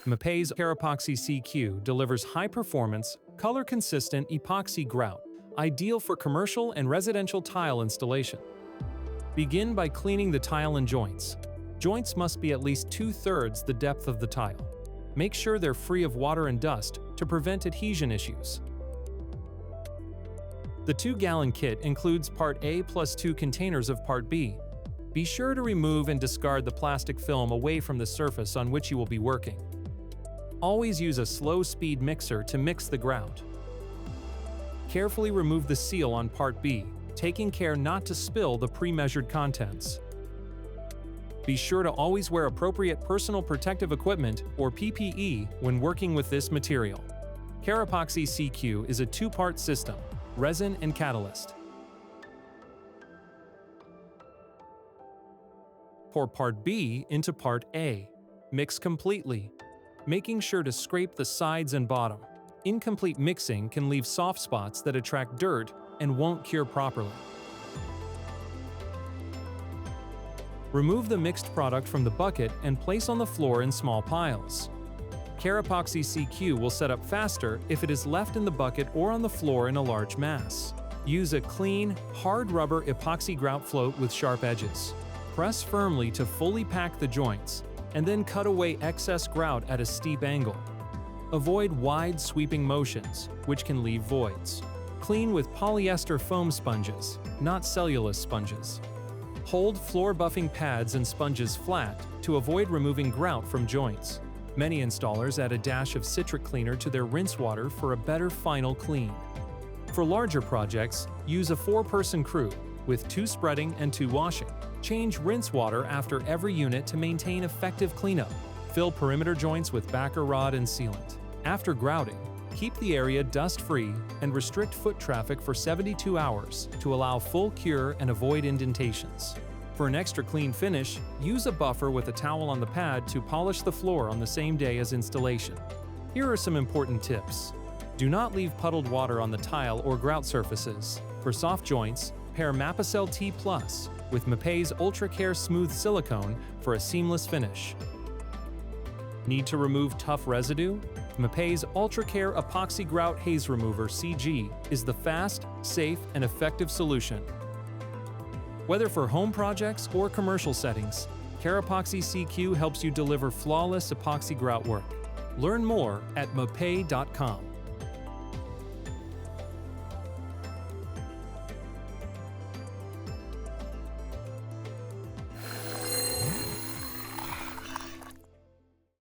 MAPEI's Kerapoxy CQ delivers high-performance, color-consistent epoxy grout, ideal for commercial and residential tile installation. Begin by cleaning the tile and joints. Joints must be at least 2/3 the depth of the tile. Make sure they're free of water and dust to prevent adhesion issues. The 2-gallon kit includes Part A plus 2 containers of Part B. Be sure to remove and discard the plastic film away from the surface on which you will be working. Always use a slow-speed mixer to mix the grout. Carefully remove the seal on Part B, taking care not to spill the pre-measured contents. Be sure to always wear appropriate personal protective equipment, or PPE, when working with this material. Kerapoxy CQ is a 2-part system: resin and catalyst. Pour Part B into Part A. Mix completely, making sure to scrape the sides and bottom. Incomplete mixing can leave soft spots that attract dirt and won't cure properly. Remove the mixed product from the bucket and place on the floor in small piles. Kerapoxy CQ will set up faster if it is left in the bucket or on the floor in a large mass. Use a clean, hard rubber epoxy grout float with sharp edges. Press firmly to fully pack the joints, and then cut away excess grout at a steep angle. Avoid wide, sweeping motions, which can leave voids. Clean with polyester foam sponges, not cellulose sponges. Hold floor buffing pads and sponges flat to avoid removing grout from joints. Many installers add a dash of citric cleaner to their rinse water for a better final clean. For larger projects, use a 4-person crew with 2 spreading and 2 washing. Change rinse water after every unit to maintain effective cleanup. Fill perimeter joints with backer rod and sealant. After grouting, keep the area dust-free and restrict foot traffic for 72 hours to allow full cure and avoid indentations. For an extra clean finish, use a buffer with a towel on the pad to polish the floor on the same day as installation. Here are some important tips. Do not leave puddled water on the tile or grout surfaces. For soft joints, pair MAPEIUSA T+ with MAPEI's Ultra Care Smooth Silicone for a seamless finish. Need to remove tough residue? MAPEI's Ultra Care Epoxy Grout Haze Remover CG is the fast, safe, and effective solution. Whether for home projects or commercial settings, Kerapoxy CQ helps you deliver flawless epoxy grout work. Learn more at MAPEI.com.